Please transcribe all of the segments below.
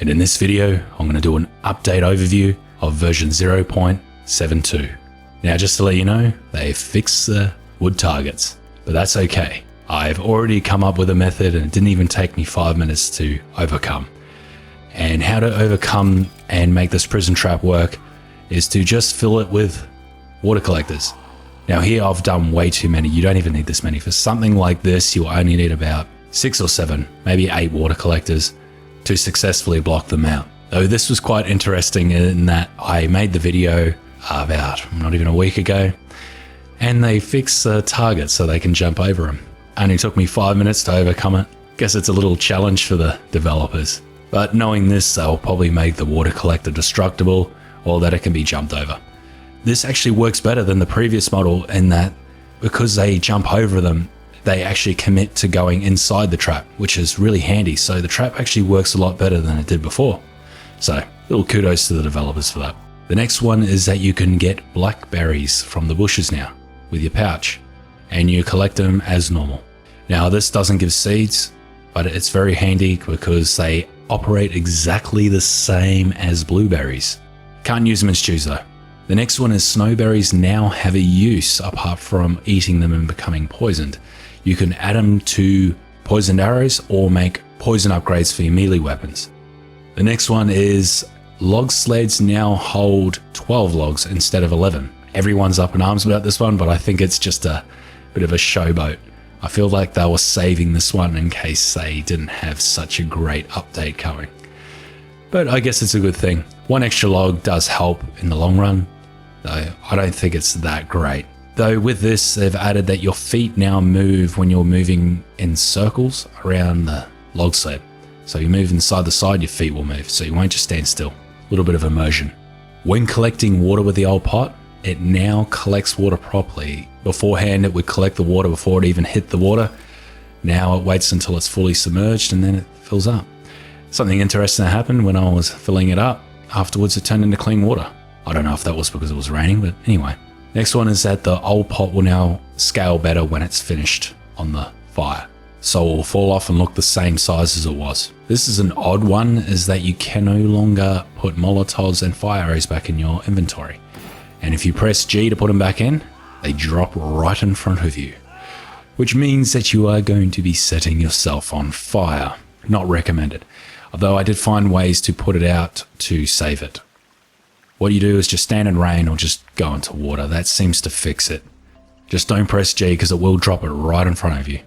and in this video I'm going to do an update overview of version 0.72. Now just to let you know, they fixed the wood targets, but that's okay. I've already come up with a method and it didn't even take me 5 minutes to overcome. And how to overcome and make this prison trap work is to just fill it with water collectors. Now here I've done way too many. You don't even need this many. For something like this, you only need about 6 or 7, maybe 8 water collectors to successfully block them out. Though this was quite interesting in that I made the video about not even a week ago, and they fixed the target so they can jump over them. Only took me 5 minutes to overcome it. Guess it's a little challenge for the developers. But knowing this, they'll probably make the water collector destructible or that it can be jumped over. This actually works better than the previous model in that because they jump over them, they actually commit to going inside the trap, which is really handy. So the trap actually works a lot better than it did before. So little kudos to the developers for that. The next one is that you can get blackberries from the bushes now with your pouch, and you collect them as normal. Now this doesn't give seeds, but it's very handy because they operate exactly the same as blueberries. Can't use them as stews though. The next one is snowberries now have a use apart from eating them and becoming poisoned. You can add them to poisoned arrows or make poison upgrades for your melee weapons. The next one is log sleds now hold 12 logs instead of 11. Everyone's up in arms about this one, but I think it's just a bit of a showboat. I feel like they were saving this one in case they didn't have such a great update coming. But I guess it's a good thing. One extra log does help in the long run, though I don't think it's that great. Though with this, they've added that your feet now move when you're moving in circles around the log sled. So you move inside the side, your feet will move, so you won't just stand still. A little bit of immersion. When collecting water with the old pot, it now collects water properly. Beforehand, it would collect the water before it even hit the water. Now it waits until it's fully submerged and then it fills up. Something interesting that happened when I was filling it up. Afterwards, it turned into clean water. I don't know if that was because it was raining, but anyway. Next one is that the old pot will now scale better when it's finished on the fire. So it will fall off and look the same size as it was. This is an odd one, is that you can no longer put Molotovs and fire arrows back in your inventory. And if you press G to put them back in, they drop right in front of you. Which means that you are going to be setting yourself on fire. Not recommended. Although I did find ways to put it out to save it. What you do is just stand in rain or just go into water. That seems to fix it. Just don't press G because it will drop it right in front of you.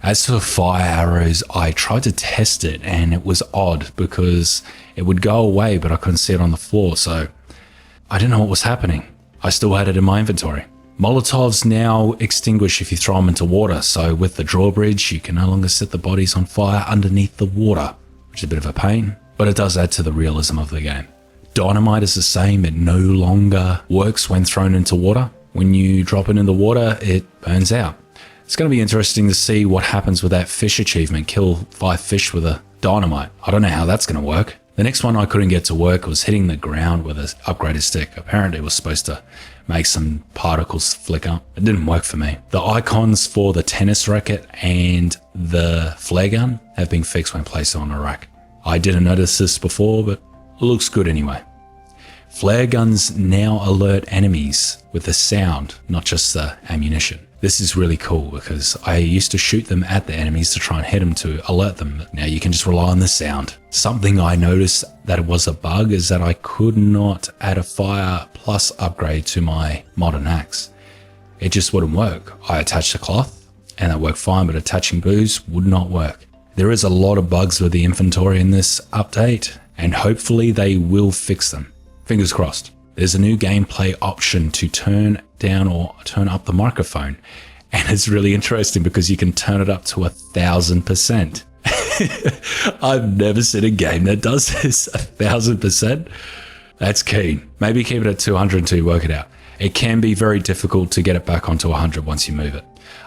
As for fire arrows, I tried to test it and it was odd because it would go away but I couldn't see it on the floor, so I didn't know what was happening. I still had it in my inventory. Molotovs now extinguish if you throw them into water, so with the drawbridge you can no longer set the bodies on fire underneath the water, which is a bit of a pain, but it does add to the realism of the game. Dynamite is the same, it no longer works when thrown into water. When you drop it in the water, it burns out. It's going to be interesting to see what happens with that fish achievement, kill 5 fish with a dynamite. I don't know how that's going to work. The next one I couldn't get to work was hitting the ground with an upgraded stick. Apparently it was supposed to make some particles flicker. It didn't work for me. The icons for the tennis racket and the flare gun have been fixed when placed on a rack. I didn't notice this before, but it looks good anyway. Flare guns now alert enemies with the sound, not just the ammunition. This is really cool because I used to shoot them at the enemies to try and hit them to alert them. But now you can just rely on the sound. Something I noticed that it was a bug is that I could not add a fire plus upgrade to my modern axe. It just wouldn't work. I attached a cloth and that worked fine, but attaching booze would not work. There is a lot of bugs with the inventory in this update, and hopefully they will fix them. Fingers crossed. There's a new gameplay option to turn down or turn up the microphone. And it's really interesting because you can turn it up to 1000%. I've never seen a game that does this 1000%. That's keen. Maybe keep it at 200 to work it out. It can be very difficult to get it back onto 100 once you move it.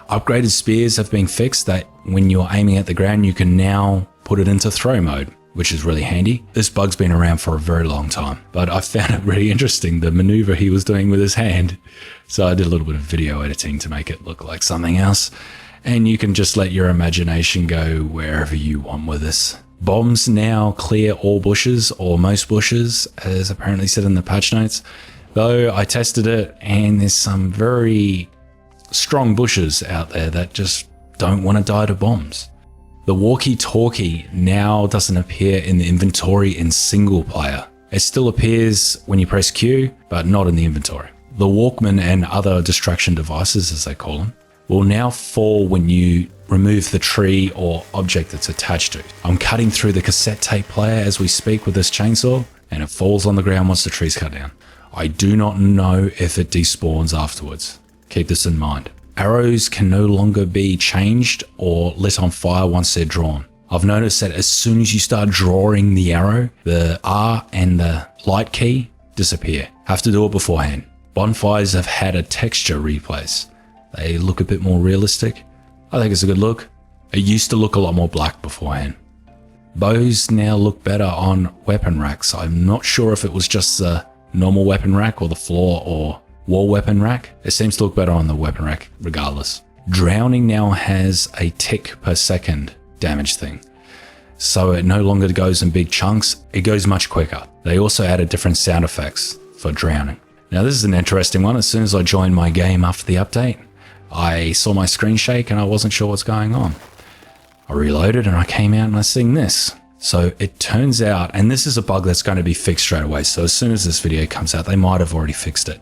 Upgraded spears have been fixed that when you're aiming at the ground, you can now put it into throw mode, which is really handy. This bug's been around for a very long time, but I found it really interesting, the maneuver he was doing with his hand. So I did a little bit of video editing to make it look like something else. And you can just let your imagination go wherever you want with this. Bombs now clear all bushes or most bushes, as apparently said in the patch notes. Though I tested it and there's some very strong bushes out there that just don't want to die to bombs. The Walkie-Talkie now doesn't appear in the inventory in single player. It still appears when you press Q, but not in the inventory. The Walkman and other distraction devices, as they call them, will now fall when you remove the tree or object it's attached to. I'm cutting through the cassette tape player as we speak with this chainsaw, and it falls on the ground once the tree's cut down. I do not know if it despawns afterwards. Keep this in mind. Arrows can no longer be changed or lit on fire once they're drawn. I've noticed that as soon as you start drawing the arrow, the R and the light key disappear. Have to do it beforehand. Bonfires have had a texture replace. They look a bit more realistic. I think it's a good look. It used to look a lot more black beforehand. Bows now look better on weapon racks. I'm not sure if it was just the normal weapon rack or the floor or wall weapon rack. It seems to look better on the weapon rack regardless. Drowning now has a tick per second damage thing. So it no longer goes in big chunks. It goes much quicker. They also added different sound effects for drowning. Now this is an interesting one. As soon as I joined my game after the update, I saw my screen shake and I wasn't sure what's going on. I reloaded and I came out and I seen this. So it turns out, and this is a bug that's going to be fixed straight away. So as soon as this video comes out, they might have already fixed it.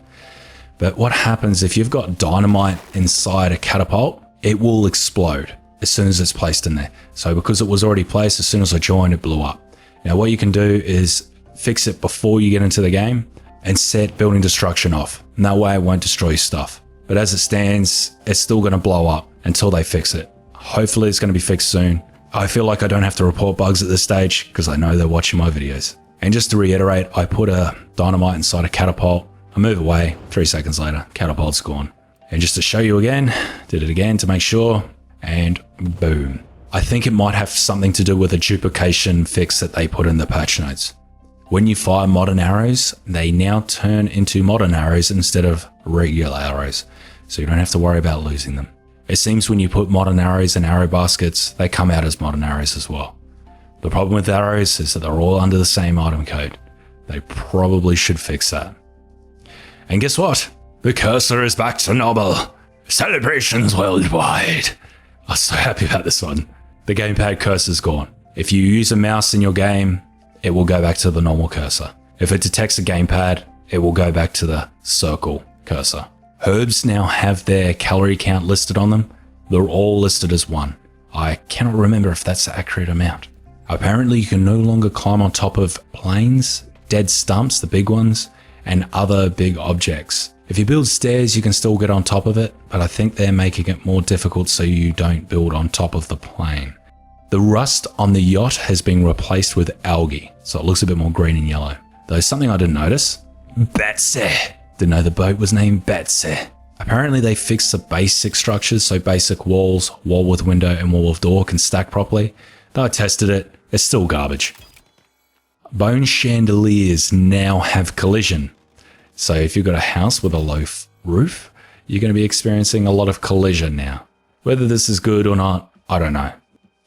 But what happens if you've got dynamite inside a catapult, it will explode as soon as it's placed in there. So because it was already placed, as soon as I joined, it blew up. Now what you can do is fix it before you get into the game and set building destruction off. And that way it won't destroy your stuff. But as it stands, it's still going to blow up until they fix it. Hopefully it's going to be fixed soon. I feel like I don't have to report bugs at this stage because I know they're watching my videos. And just to reiterate, I put a dynamite inside a catapult. I move away, 3 seconds later, catapult's gone. And just to show you again, did it again to make sure, and boom. I think it might have something to do with a duplication fix that they put in the patch notes. When you fire modern arrows, they now turn into modern arrows instead of regular arrows, so you don't have to worry about losing them. It seems when you put modern arrows in arrow baskets, they come out as modern arrows as well. The problem with arrows is that they're all under the same item code. They probably should fix that. And guess what? The cursor is back to normal. Celebrations worldwide. I'm so happy about this one. The gamepad cursor's gone. If you use a mouse in your game, it will go back to the normal cursor. If it detects a gamepad, it will go back to the circle cursor. Herbs now have their calorie count listed on them. They're all listed as 1. I cannot remember if that's the accurate amount. Apparently you can no longer climb on top of planes, dead stumps, the big ones, and other big objects. If you build stairs, you can still get on top of it, but I think they're making it more difficult so you don't build on top of the plane. The rust on the yacht has been replaced with algae, so it looks a bit more green and yellow. Though something I didn't notice, Betsy. Didn't know the boat was named Betsy. Apparently they fixed the basic structures, so basic walls, wall with window and wall with door can stack properly. Though I tested it, it's still garbage. Bone chandeliers now have collision. So if you've got a house with a low roof, you're going to be experiencing a lot of collision now. Whether this is good or not, I don't know.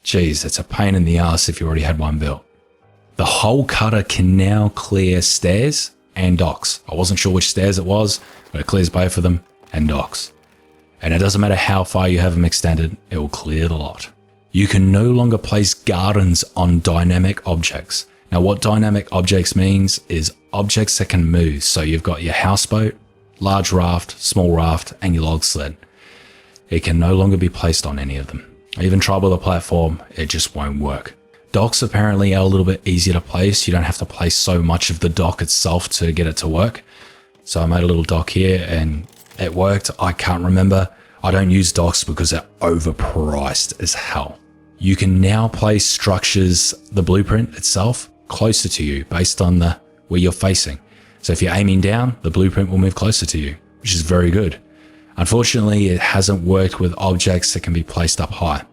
Geez, it's a pain in the ass if you already had one built. The hole cutter can now clear stairs and docks. I wasn't sure which stairs it was, but it clears both of them and docks. And it doesn't matter how far you have them extended, it will clear the lot. You can no longer place gardens on dynamic objects. Now what dynamic objects means is objects that can move. So you've got your houseboat, large raft, small raft, and your log sled. It can no longer be placed on any of them. I even tried with a platform, it just won't work. Docks apparently are a little bit easier to place. You don't have to place so much of the dock itself to get it to work. So I made a little dock here and it worked. I can't remember. I don't use docks because they're overpriced as hell. You can now place structures, the blueprint itself, closer to you based on where you're facing. So if you're aiming down, the blueprint will move closer to you, which is very good. Unfortunately, it hasn't worked with objects that can be placed up high.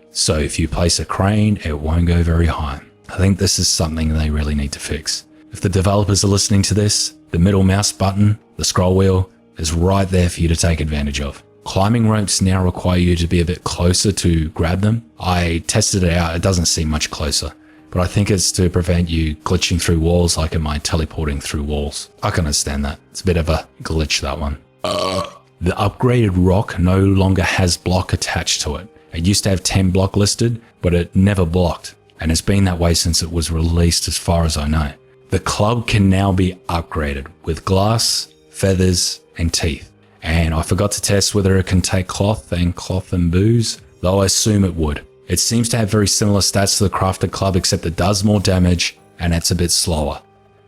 So if you place a crane, it won't go very high. I think this is something they really need to fix. If the developers are listening to this, the middle mouse button, the scroll wheel, is right there for you to take advantage of. Climbing ropes now require you to be a bit closer to grab them. I tested it out, it doesn't seem much closer, but I think it's to prevent you glitching through walls like in my teleporting through walls. I can understand that. It's a bit of a glitch, that one. The upgraded rock no longer has block attached to it. It used to have 10 block listed, but it never blocked, and it's been that way since it was released as far as I know. The club can now be upgraded with glass, feathers, and teeth. And I forgot to test whether it can take cloth and booze, though I assume it would. It seems to have very similar stats to the crafted club, except it does more damage and it's a bit slower.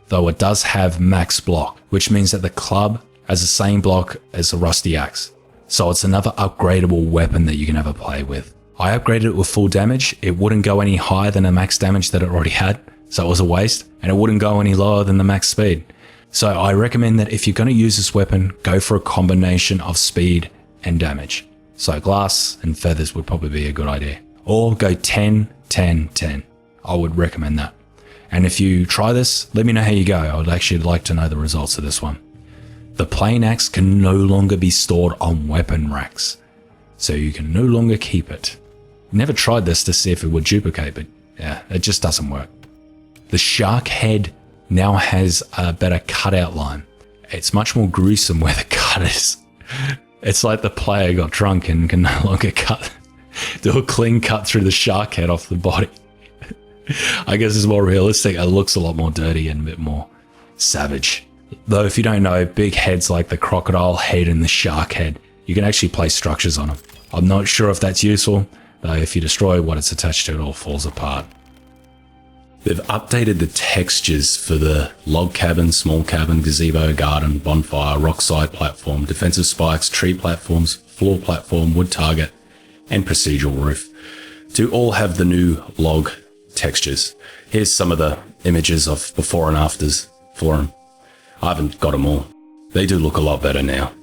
Though it does have max block, which means that the club has the same block as the rusty axe. So it's another upgradable weapon that you can have a play with. I upgraded it with full damage. It wouldn't go any higher than the max damage that it already had, so it was a waste, and it wouldn't go any lower than the max speed. So I recommend that if you're going to use this weapon, go for a combination of speed and damage. So glass and feathers would probably be a good idea. Or go 10, 10, 10. I would recommend that. And if you try this, let me know how you go. I would actually like to know the results of this one. The plain axe can no longer be stored on weapon racks, so you can no longer keep it. Never tried this to see if it would duplicate, but yeah, it just doesn't work. The shark head now has a better cutout line. It's much more gruesome where the cut is. It's like the player got drunk and can no longer do a clean cut through the shark head off the body. I guess it's more realistic. It looks a lot more dirty and a bit more savage. Though if you don't know, big heads like the crocodile head and the shark head, you can actually place structures on them. I'm not sure if that's useful, though if you destroy what it's attached to, it all falls apart. They've updated the textures for the log cabin, small cabin, gazebo, garden, bonfire, rockside platform, defensive spikes, tree platforms, floor platform, wood target, and procedural roof to all have the new log textures. Here's some of the images of before and afters for them. I haven't got them all. They do look a lot better now.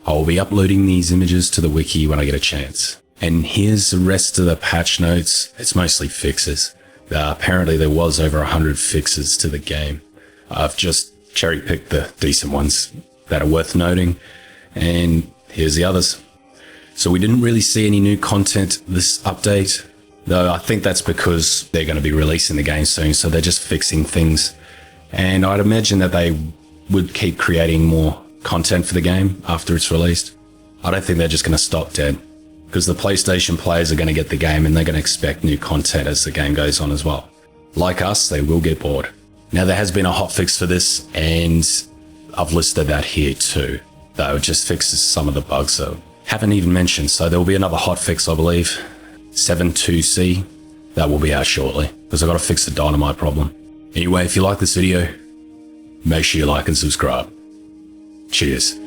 I will be uploading these images to the wiki when I get a chance. And here's the rest of the patch notes. It's mostly fixes. Apparently there was over 100 fixes to the game. I've just cherry-picked the decent ones that are worth noting, and here's the others. So we didn't really see any new content this update, though I think that's because they're going to be releasing the game soon, so they're just fixing things. And I'd imagine that they would keep creating more content for the game after it's released. I don't think they're just going to stop dead, because the PlayStation players are going to get the game and they're going to expect new content as the game goes on as well. Like us, they will get bored. Now there has been a hotfix for this, and I've listed that here too, though it just fixes some of the bugs that I haven't even mentioned. So there will be another hotfix, I believe, 7.2C, that will be out shortly, because I've got to fix the dynamite problem. Anyway, if you like this video, make sure you like and subscribe. Cheers.